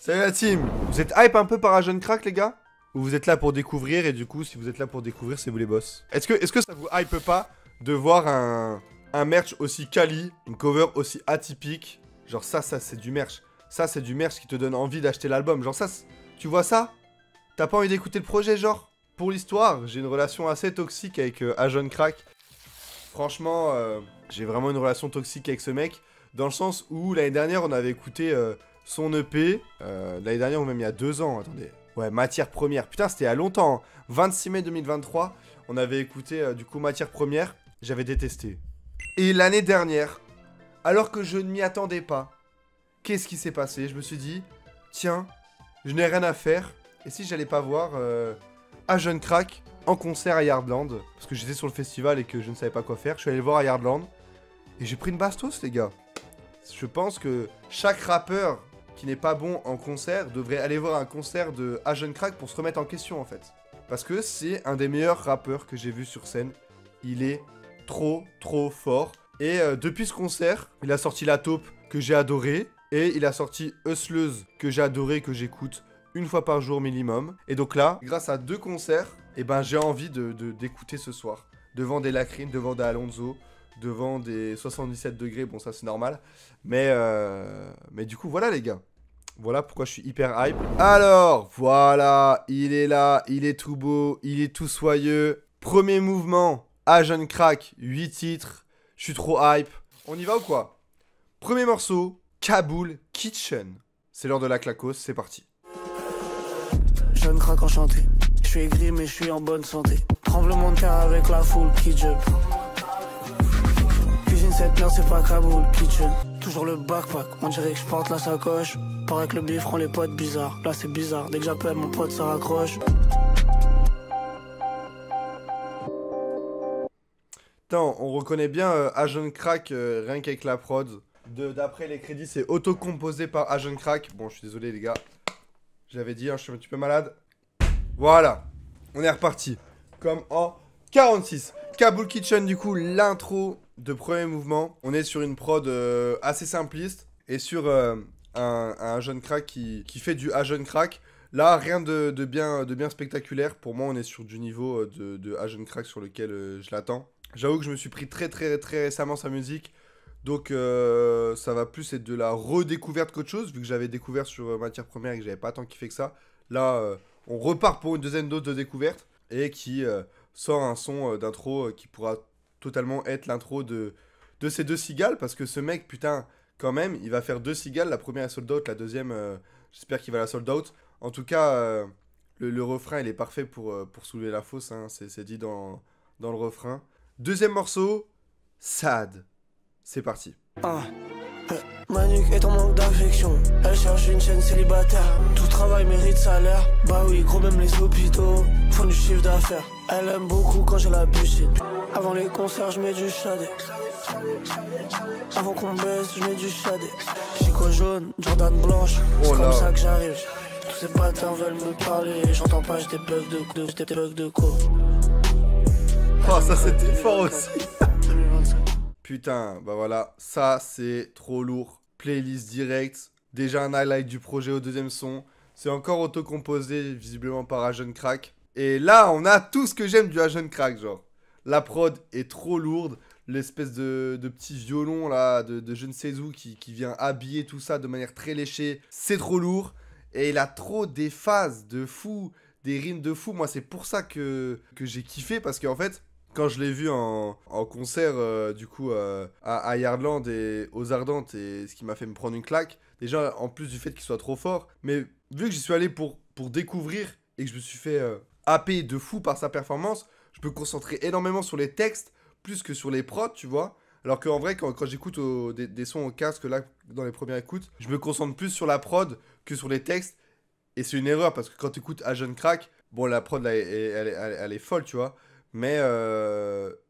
Salut la team. Vous êtes hype un peu par Agent Crack les gars? Ou vous êtes là pour découvrir et du coup si vous êtes là pour découvrir c'est vous les boss? Est-ce que ça vous hype pas de voir un merch aussi quali, une cover aussi atypique? Genre ça c'est du merch. Ça c'est du merch qui te donne envie d'acheter l'album. Genre ça, tu vois ça? T'as pas envie d'écouter le projet genre? Pour l'histoire, j'ai une relation assez toxique avec Agent Crack. Franchement, j'ai vraiment une relation toxique avec ce mec. Dans le sens où l'année dernière on avait écouté son EP. L'année dernière ou même il y a 2 ans, attendez. Ouais, Matière Première. Putain, c'était il y a longtemps. Hein. 26 mai 2023, on avait écouté du coup Matière Première. J'avais détesté. Et l'année dernière, alors que je ne m'y attendais pas, qu'est-ce qui s'est passé? Je me suis dit, tiens, je n'ai rien à faire. Et si j'allais pas voir Agent Crack en concert à Yardland? Parce que j'étais sur le festival et que je ne savais pas quoi faire. Je suis allé le voir à Yardland. Et j'ai pris une bastos, les gars. Je pense que chaque rappeur qui n'est pas bon en concert devrait aller voir un concert de Agent Crack pour se remettre en question, en fait. Parce que c'est un des meilleurs rappeurs que j'ai vu sur scène. Il est trop fort. Et depuis ce concert, il a sorti La Taupe, que j'ai adoré. Et il a sorti Hustleuse, que j'ai adoré, que j'écoute une fois par jour minimum. Et donc là, grâce à 2 concerts, eh ben, j'ai envie d'écouter ce soir. Devant des Lacrines, devant des Alonso, devant des 77 degrés, bon ça c'est normal. Mais du coup voilà les gars. Voilà pourquoi je suis hyper hype. Alors, voilà, il est là, il est tout beau, il est tout soyeux. Premier mouvement, Agent Crack, 8 titres. Je suis trop hype. On y va ou quoi? Premier morceau, Kaboul Kitchen. C'est l'heure de la clacos, c'est parti. Jeune crack enchanté, je suis aigri mais je suis en bonne santé. Tremblement de terre avec la foule qui jump. Cuisine cette merde c'est pas Kaboul Kitchen. Toujours le backpack, on dirait que je porte la sacoche. Paraît que le bif rend les potes bizarres. Là c'est bizarre, dès que j'appelle mon pote ça raccroche. Attends, on reconnaît bien Agent Crack rien qu'avec la prod. D'après les crédits c'est auto-composé par Agent Crack. Bon je suis désolé les gars. J'avais dit, hein, je suis un petit peu malade. Voilà, on est reparti. Comme en 46. Kaboul Kitchen, du coup, l'intro de premier mouvement. On est sur une prod assez simpliste. Et sur un Agent Crack qui fait du Agent Crack. Là, rien de bien spectaculaire. Pour moi, on est sur du niveau de Agent Crack sur lequel je l'attends. J'avoue que je me suis pris très récemment sa musique. Donc ça va plus être de la redécouverte qu'autre chose, vu que j'avais découvert sur Matière Première et que j'avais pas tant kiffé que ça. Là, on repart pour une deuxième dose de découverte et qui sort un son d'intro qui pourra totalement être l'intro de ces 2 cigales. Parce que ce mec, putain, quand même, il va faire 2 cigales. La première est sold out, la deuxième, j'espère qu'il va la sold out. En tout cas, le refrain, il est parfait pour soulever la fosse, hein, c'est dit dans le refrain. Deuxième morceau, Sad. C'est parti. Ma nuque est en manque d'affection. Elle cherche une chaîne célibataire. Tout travail mérite salaire. Bah oui, gros, même les hôpitaux font du chiffre d'affaires. Elle aime beaucoup quand j'ai la piscine. Avant les concerts, je mets du shadé. Avant qu'on baisse, je mets du shadé. Chico jaune, Jordan blanche. C'est comme ça que j'arrive. Tous ces bâtards veulent me parler. J'entends pas, j'ai des bugs de co. Oh, ça c'était fort aussi. Putain, bah voilà, ça c'est trop lourd. Playlist direct, déjà un highlight du projet au deuxième son. C'est encore autocomposé visiblement par Agent Crack. Et là, on a tout ce que j'aime du Agent Crack, genre. La prod est trop lourde, l'espèce de petit violon là, de je ne sais où qui vient habiller tout ça de manière très léchée. C'est trop lourd. Et il a trop des phases de fou, des rimes de fou. Moi, c'est pour ça que j'ai kiffé parce qu'en fait... Quand je l'ai vu en concert, du coup, à Yardland et aux Ardentes, et ce qui m'a fait me prendre une claque, déjà, en plus du fait qu'il soit trop fort, mais vu que j'y suis allé pour découvrir et que je me suis fait happer de fou par sa performance, je peux me concentrer énormément sur les textes, plus que sur les prods, tu vois. Alors qu'en vrai, quand j'écoute des sons au casque, là, dans les premières écoutes, je me concentre plus sur la prod que sur les textes, et c'est une erreur, parce que quand tu écoutes Agent Crack, bon, la prod, là, elle est folle, tu vois. Mais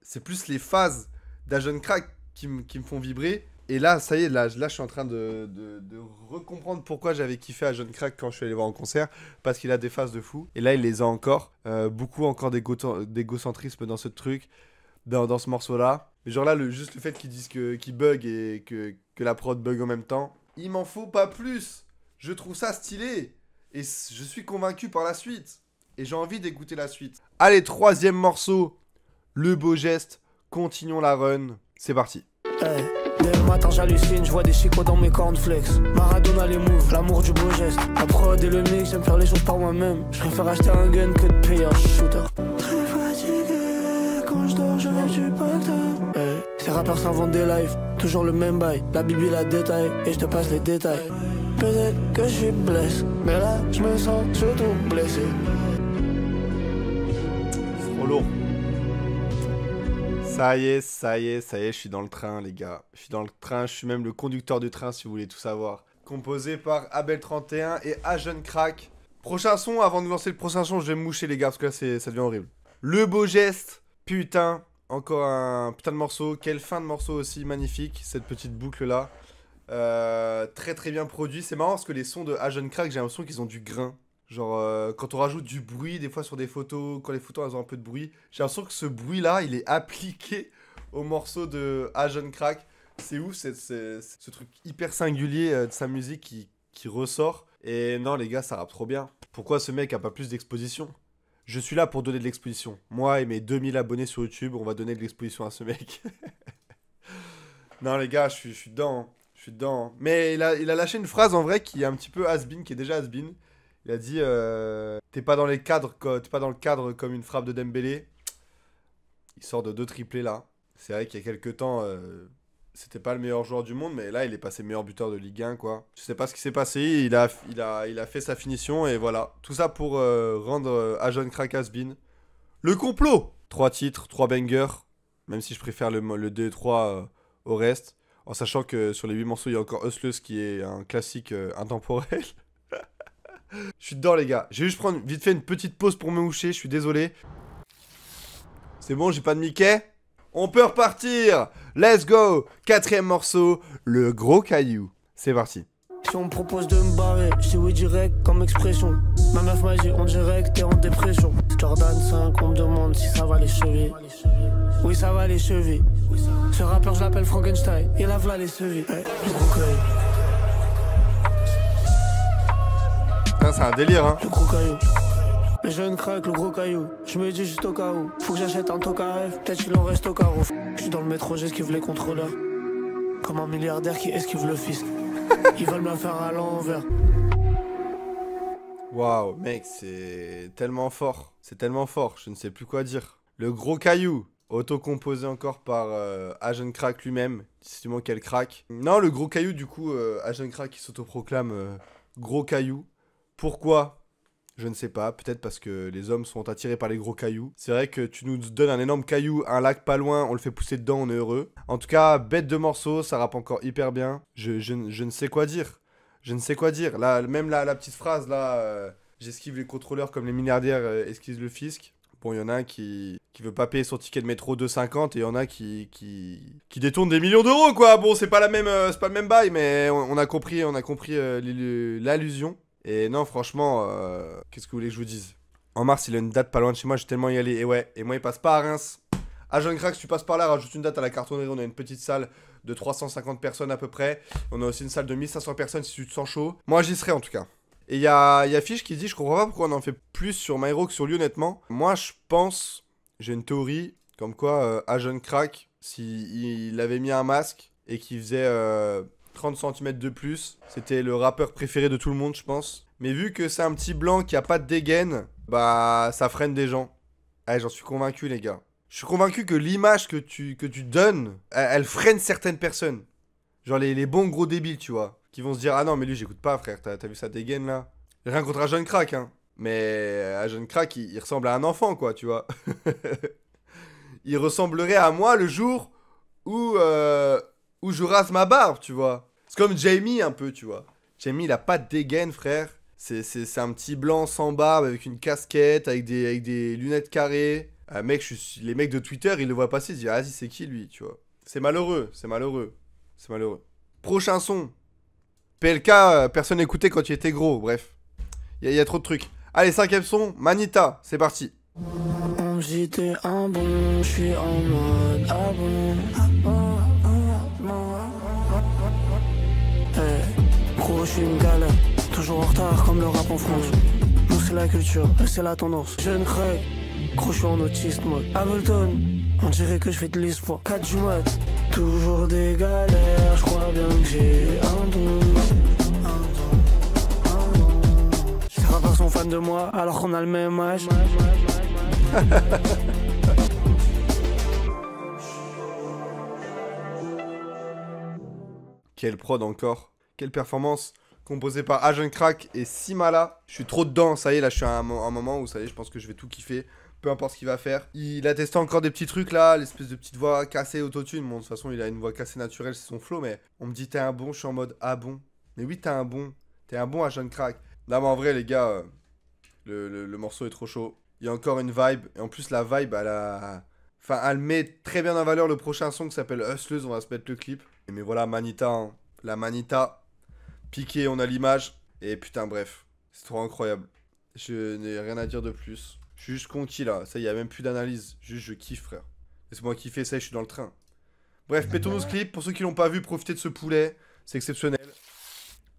c'est plus les phases d'Agent Crack qui me font vibrer. Et là, ça y est, là je suis en train de recomprendre pourquoi j'avais kiffé Agent Crack quand je suis allé voir en concert. Parce qu'il a des phases de fou. Et là, il les a encore. Beaucoup encore d'égocentrisme dans ce truc, dans ce morceau-là. Mais genre là, juste le fait qu'ils disent qu'il bug et que la prod bug en même temps. Il m'en faut pas plus. Je trouve ça stylé. Et je suis convaincu par la suite. Et j'ai envie d'écouter la suite. Allez, 3e morceau. Le beau geste. Continuons la run. C'est parti. Hey, dès le matin j'hallucine, je vois des chicots dans mes cornflakes. Maradona les moves, l'amour du beau geste. La prod et le mix, j'aime faire les choses par moi-même. Je préfère acheter un gun que de payer un shooter. Très fatigué, quand je dors je lève du pacte. Hey, ces rappeurs s'inventent des lives, toujours le même bail. La bibi la détaille, et je te passe les détails. Peut-être que je suis blessé, mais là je me sens surtout blessé. C'est trop lourd. Ça y est, je suis dans le train, les gars. Je suis dans le train, je suis même le conducteur du train, si vous voulez tout savoir. Composé par Abel31 et Ajeune Crack. Prochain son, avant de lancer le prochain son, je vais me moucher, les gars, parce que là, ça devient horrible. Le beau geste, putain, encore un putain de morceau. Quelle fin de morceau aussi, magnifique, cette petite boucle-là. Très très bien produit. C'est marrant, parce que les sons de Ajeune Crack, j'ai l'impression qu'ils ont du grain. Genre, quand on rajoute du bruit, des fois sur des photos, quand les photos elles ont un peu de bruit, j'ai l'impression que ce bruit-là, il est appliqué au morceau de Ajeune Crack. C'est ouf, ce truc hyper singulier de sa musique qui ressort. Et non, les gars, ça rappe trop bien. Pourquoi ce mec a pas plus d'exposition? Je suis là pour donner de l'exposition. Moi et mes 2000 abonnés sur YouTube, on va donner de l'exposition à ce mec. Non, les gars, je suis dedans. Hein. Je suis dedans. Hein. Mais il a lâché une phrase en vrai qui est un petit peu has-been, qui est déjà has-been. Il a dit t'es pas dans le cadre comme une frappe de Dembélé. Il sort de 2 triplés là. C'est vrai qu'il y a quelques temps, c'était pas le meilleur joueur du monde, mais là il est passé meilleur buteur de Ligue 1 quoi. Je sais pas ce qui s'est passé, il a fait sa finition et voilà. Tout ça pour rendre Ajeune Crack has-been. Le complot 3 titres, 3 bangers. Même si je préfère le 2 et 3 au reste. En sachant que sur les 8 morceaux, il y a encore Hustleuse qui est un classique intemporel. Je suis dedans les gars, je vais juste prendre vite fait une petite pause pour me moucher, je suis désolé. C'est bon, j'ai pas de Mickey. On peut repartir. Let's go. 4e morceau, le gros caillou. C'est parti. Si on me propose de me barrer, je dis oui direct comme expression. Ma meuf m'a dit on dirait que t'es en dépression. Jordan 5, on me demande si ça va les chevilles. Oui ça va les chevilles. Ce rappeur je l'appelle Frankenstein, il a v'là les chevilles. Hey, le gros caillou. C'est un délire hein. Le gros caillou. Les jeunes craquent, le gros caillou. Je me dis juste au cas où. Faut que j'achète un Tokarev, peut-être qu'il en reste au carreau. Je suis dans le métro, j'esquive les contrôleurs. Comme un milliardaire qui esquive le fisc. Ils veulent me la faire à l'envers. Waouh, mec, c'est tellement fort. C'est tellement fort, je ne sais plus quoi dire. Le gros caillou, auto-composé encore par Ajeune Crack lui-même. Décidément quel crack. Non, le gros caillou, du coup, Ajeune Crack qui s'autoproclame gros caillou. Pourquoi? Je ne sais pas, peut-être parce que les hommes sont attirés par les gros cailloux. C'est vrai que tu nous donnes un énorme caillou, un lac pas loin, on le fait pousser dedans, on est heureux. En tout cas, bête de morceau, ça rappe encore hyper bien. Je ne sais quoi dire. Je ne sais quoi dire. Là, même la petite phrase, là, j'esquive les contrôleurs comme les milliardaires esquivent le fisc. Bon, il y en a un qui veut pas payer son ticket de métro 2,50 et il y en a qui détourne des millions d'euros, quoi. Bon, c'est pas le même bail, mais on a compris l'allusion. Et non, franchement, qu'est-ce que vous voulez que je vous dise? En mars, il a une date pas loin de chez moi, je vais tellement y aller. Et ouais, et moi, il passe pas à Reims. Ajeune Crack, si tu passes par là, rajoute une date à la cartonnerie. On a une petite salle de 350 personnes à peu près. On a aussi une salle de 1500 personnes si tu te sens chaud. Moi, j'y serai en tout cas. Et il y a Fiche qui dit, je comprends pas pourquoi on en fait plus sur Myro que sur lui, honnêtement. Moi, je pense, j'ai une théorie, comme quoi Ajeune Crack, s'il avait mis un masque et qu'il faisait 30 cm de plus, c'était le rappeur préféré de tout le monde, je pense. Mais vu que c'est un petit blanc qui a pas de dégaine, bah ça freine des gens. Ouais, j'en suis convaincu, les gars. Je suis convaincu que l'image que tu donnes, elle freine certaines personnes. Genre les bons gros débiles, tu vois. Qui vont se dire, ah non, mais lui, j'écoute pas, frère. T'as vu sa dégaine, là? Rien contre Ajeune Crack, hein. Mais Ajeune Crack, il ressemble à un enfant, quoi, tu vois. Il ressemblerait à moi le jour où je rase ma barbe, tu vois. C'est comme Jamie, un peu, tu vois. Jamie, il a pas de dégaine, frère. C'est un petit blanc sans barbe, avec une casquette, avec des lunettes carrées. Mec, les mecs de Twitter, ils le voient passer, ils disent, ah, vas-y, c'est qui, lui, tu vois. C'est malheureux, c'est malheureux. C'est malheureux. Prochain son. PLK, personne n'écoutait quand il était gros, bref. Il y a trop de trucs. Allez, 5e son, Manita, c'est parti. On me dit t'es un bon, je suis en mode ah bon. Hey, gros, je suis une galère. toujours en retard comme le rap en France. Nous c'est la culture, c'est la tendance. Jeune crack, gros je suis en autiste mode. Ableton, on dirait que je fais de l'espoir. 4 du mat, toujours des galères. Je crois bien que j'ai un don. Ces rappeurs sont fans de moi alors qu'on a le même âge. Quelle prod encore. Quelle performance. Composée par Agent Crack et Simala. Je suis trop dedans, ça y est, là je suis à un moment où ça y est, je pense que je vais tout kiffer. Peu importe ce qu'il va faire. Il a testé encore des petits trucs là, l'espèce de petite voix cassée autotune. Bon, de toute façon, il a une voix cassée naturelle, c'est son flow, mais on me dit t'es un bon, je suis en mode ah bon. Mais oui, t'es un bon Agent Crack. Là, mais en vrai, les gars, le morceau est trop chaud. Il y a encore une vibe, et en plus, la vibe, enfin, elle met très bien en valeur le prochain son qui s'appelle Hustleuse. On va se mettre le clip. Mais voilà, Manita, hein. La Manita. Piqué, on a l'image. Et putain, bref. C'est trop incroyable. Je n'ai rien à dire de plus. Je suis juste conquis là. Ça, il n'y a même plus d'analyse. Juste, je kiffe, frère. Laisse-moi kiffer ça, je suis dans le train. Bref, pétons ce clip. Pour ceux qui l'ont pas vu, profitez de ce poulet. C'est exceptionnel.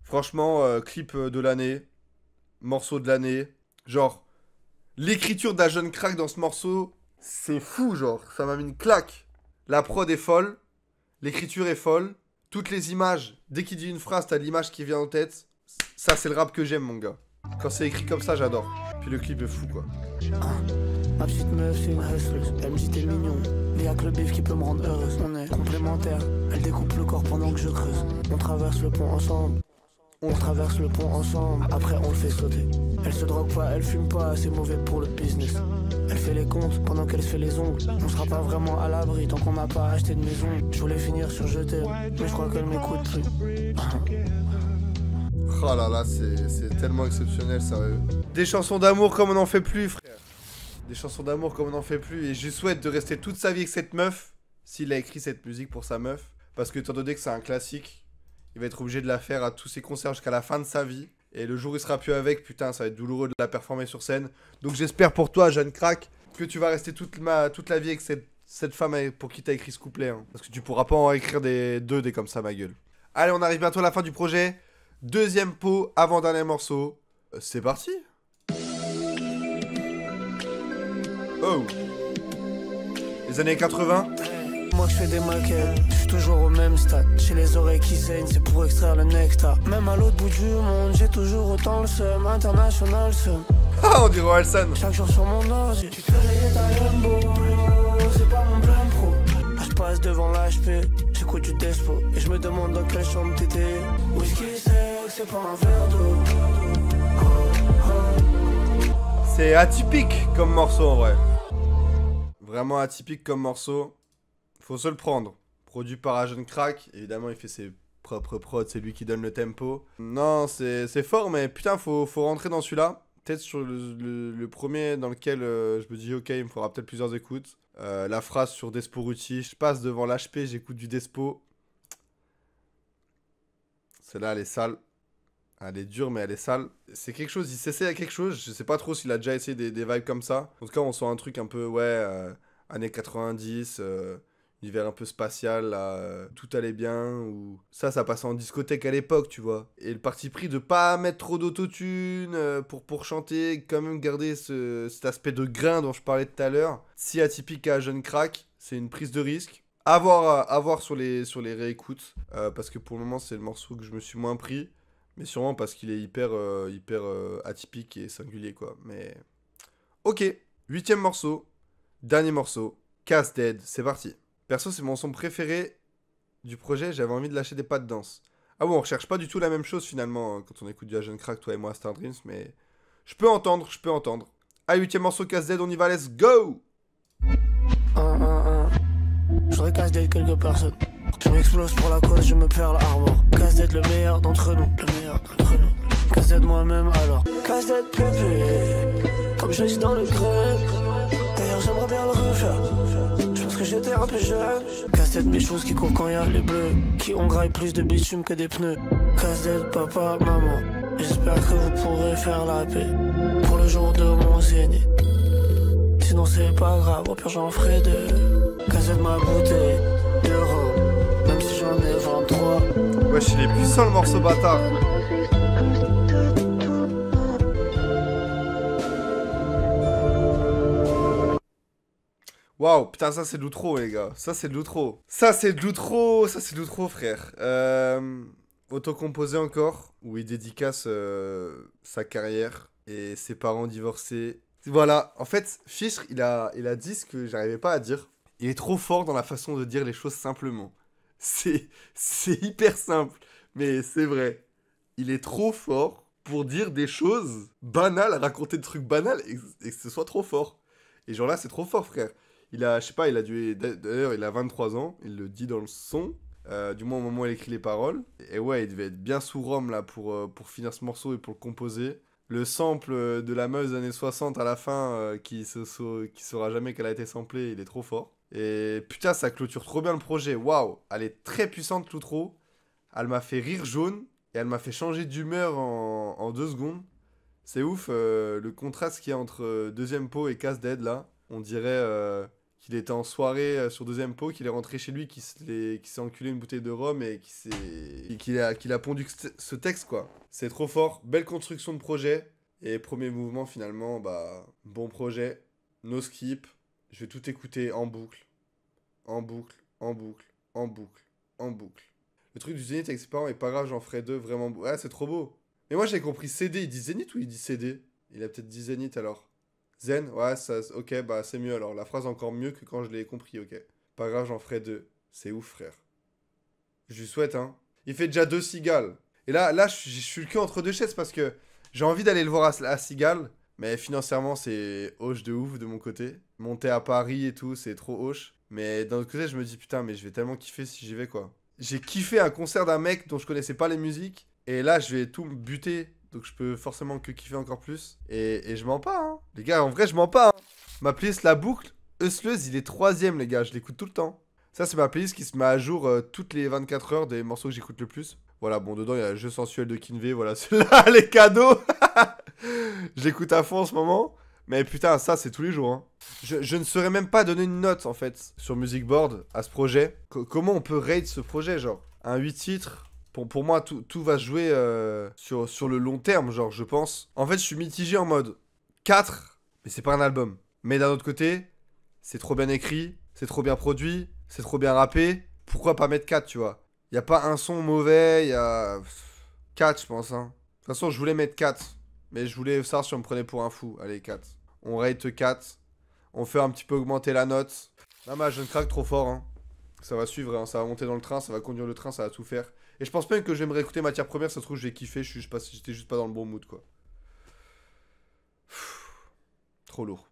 Franchement, clip de l'année. Morceau de l'année. Genre, l'écriture d'un jeune crack dans ce morceau, c'est fou, genre. Ça m'a mis une claque. La prod est folle. L'écriture est folle. Toutes les images, dès qu'il dit une phrase, t'as l'image qui vient en tête. Ça, c'est le rap que j'aime, mon gars. Quand c'est écrit comme ça, j'adore. Puis le clip est fou, quoi. Ma petite meuf, c'est une hustleuse. Elle me dit t'es mignon. Mais y'a que le bif qui peut me rendre heureuse. On est complémentaires. Elle découpe le corps pendant que je creuse. On traverse le pont ensemble. On traverse le pont ensemble. Après, on le fait sauter. Elle se drogue pas, elle fume pas. C'est mauvais pour le business. Elle fait les comptes pendant qu'elle se fait les ongles. On sera pas vraiment à l'abri tant qu'on n'a pas acheté de maison. Je voulais finir sur je t'aime, mais je crois qu'elle m'écoute plus. Oh là là, c'est tellement exceptionnel, sérieux. Des chansons d'amour comme on n'en fait plus, frère. Des chansons d'amour comme on n'en fait plus. Et je souhaite de rester toute sa vie avec cette meuf, s'il a écrit cette musique pour sa meuf. Parce que étant donné que c'est un classique, il va être obligé de la faire à tous ses concerts jusqu'à la fin de sa vie. Et le jour où il sera plus avec, putain, ça va être douloureux de la performer sur scène. Donc j'espère pour toi, jeune crack, que tu vas rester toute la vie avec cette femme pour qui t'as écrit ce couplet. Hein. Parce que tu pourras pas en écrire des comme ça, ma gueule. Allez, on arrive bientôt à la fin du projet. Deuxième pot, avant-dernier morceau. C'est parti. Oh. Les années 80. Moi je fais des maquettes, je suis toujours au même stade. J'ai les oreilles qui saignent, c'est pour extraire le nectar. Même à l'autre bout du monde, j'ai toujours autant le seum. International seum. Ah, on dirait Orelsan. Chaque jour sur mon ordi, tu te réveilles ta Lambo. C'est pas mon plein pro. Je passe devant l'HP, j'écoute du Despo. Et je me demande dans quelle chambre t'étais. Whisky c'est pas un verre d'eau. C'est atypique comme morceau en vrai. Vraiment atypique comme morceau. Faut se le prendre. Produit par Agent Crack. Évidemment, il fait ses propres prods. C'est lui qui donne le tempo. Non, c'est fort, mais putain, faut rentrer dans celui-là. Peut-être sur le premier dans lequel je me dis, ok, il me faudra peut-être plusieurs écoutes. La phrase sur Despo Ruti. Je passe devant l'HP, j'écoute du Despo. Celle-là, elle est sale. Elle est dure, mais elle est sale. C'est quelque chose, il s'essaie à quelque chose. Je sais pas trop s'il a déjà essayé des vibes comme ça. En tout cas, on sent un truc un peu, ouais, années 90, univers un peu spatial, là, tout allait bien. Ou ça passait en discothèque à l'époque, tu vois. Et le parti pris de pas mettre trop d'autotune pour chanter, quand même garder cet aspect de grain dont je parlais tout à l'heure. Si atypique à Jeune Crack, c'est une prise de risque. À voir sur les réécoutes, parce que pour le moment, c'est le morceau que je me suis moins pris. Mais sûrement parce qu'il est hyper atypique et singulier, quoi. Mais... Ok, 8ème morceau, dernier morceau, Cass Dead, c'est parti. Perso, c'est mon son préféré du projet, j'avais envie de lâcher des pas de danse. Ah bon, on recherche pas du tout la même chose, finalement, hein, quand on écoute du Agent Crack, toi et moi, Star Dreams, mais... Je peux entendre. Ah, 8ème morceau, Cass Dead, on y va, let's go. J'aurais Cass Dead quelques personnes. Je m'explose pour la cause, je me perds l'arbre. Cass Dead le meilleur d'entre nous. Cass Dead moi-même alors. Cass Dead pépé, comme je dis dans le grec. D'ailleurs j'aimerais bien le refaire. Je pense que j'étais un peu jeune. Cass Dead mes choses qui courent quand y'a les bleus. Qui ont graille plus de bitume que des pneus. Cass Dead papa, maman. J'espère que vous pourrez faire la paix pour le jour de mon zénith. Sinon c'est pas grave, au pire j'en ferai deux. Cass Dead ma bouteille de rhum. Même si j'en ai 23. Wesh, il est puissant le morceau bâtard. Waouh, putain, ça c'est de l'outro, les gars. Ça c'est de l'outro. Ça c'est de l'outro. Ça c'est de l'outro, frère. Autocomposé encore, où il dédicace sa carrière et ses parents divorcés. Voilà, en fait, Fischr, il a dit ce que j'arrivais pas à dire. Il est trop fort dans la façon de dire les choses simplement. C'est hyper simple, mais c'est vrai. Il est trop fort pour dire des choses banales, raconter des trucs banals et que ce soit trop fort. Et genre là, c'est trop fort, frère. Il a, je sais pas, il a dû. D'ailleurs, il a 23 ans, il le dit dans le son. Du moins au moment où il écrit les paroles. Et ouais, il devait être bien sous rhum là pour finir ce morceau et pour le composer. Le sample de la meuse des années 60 à la fin, qui saura jamais qu'elle a été samplée, il est trop fort. Et putain, ça clôture trop bien le projet. Waouh, elle est très puissante, l'outro. Elle m'a fait rire jaune et elle m'a fait changer d'humeur en 2 secondes. C'est ouf, le contraste qu'il y a entre deuxième pot et Casse Dead là. On dirait qu'il était en soirée sur deuxième pot, qu'il est rentré chez lui, qu'il s'est enculé une bouteille de rhum et qu'il a pondu ce texte quoi. C'est trop fort, belle construction de projet. Et premier mouvement finalement, bah bon projet, no skip. Je vais tout écouter en boucle, en boucle, en boucle, en boucle, en boucle. Le truc du Zénith avec ses parents est pas grave, j'en ferai 2 vraiment. Ouais, c'est trop beau. Mais moi j'ai compris CD, il dit Zénith ou il dit CD? Il a peut-être dit Zénith alors. Zen, ouais, ça, ok, bah c'est mieux alors. La phrase est encore mieux que quand je l'ai compris, ok. Pas grave, j'en ferai 2. C'est ouf, frère. Je lui souhaite, hein. Il fait déjà 2 cigales. Et là, je suis le cul entre 2 chaises parce que j'ai envie d'aller le voir à Cigale. Mais financièrement, c'est hoche de ouf de mon côté. Monter à Paris et tout, c'est trop hoche. Mais d'un autre côté, je me dis, putain, mais je vais tellement kiffer si j'y vais, quoi. J'ai kiffé un concert d'un mec dont je connaissais pas les musiques. Et là, je vais tout me buter. Donc je peux forcément que kiffer encore plus. Et je mens pas, hein. Les gars, en vrai, je mens pas, hein. Ma playlist La Boucle, Eusleuse, il est 3ème, les gars. Je l'écoute tout le temps. Ça, c'est ma playlist qui se met à jour toutes les 24 heures des morceaux que j'écoute le plus. Voilà, bon, dedans, il y a le jeu sensuel de Kinvey. Voilà, celui-là, les cadeaux. Je l'écoute à fond en ce moment. Mais putain, ça, c'est tous les jours, hein. Je ne saurais même pas donner une note, en fait, sur Music Board à ce projet. Comment on peut rate ce projet, genre un 8 titres. Pour moi, tout va se jouer sur le long terme, genre, je pense. En fait, je suis mitigé en mode 4, mais c'est pas un album. Mais d'un autre côté, c'est trop bien écrit, c'est trop bien produit, c'est trop bien rappé. Pourquoi pas mettre 4, tu vois? Y a pas un son mauvais, y a 4, je pense, hein. De toute façon, je voulais mettre 4. Mais je voulais savoir si on me prenait pour un fou. Allez, 4. On rate 4. On fait un petit peu augmenter la note. Non, mais je ne craque trop fort, hein. Ça va suivre, hein. Ça va monter dans le train, ça va conduire le train, ça va tout faire. Et je pense même que je vais me réécouter Matière Première, ça se trouve, je vais kiffer, j'étais juste pas dans le bon mood, quoi. Trop lourd.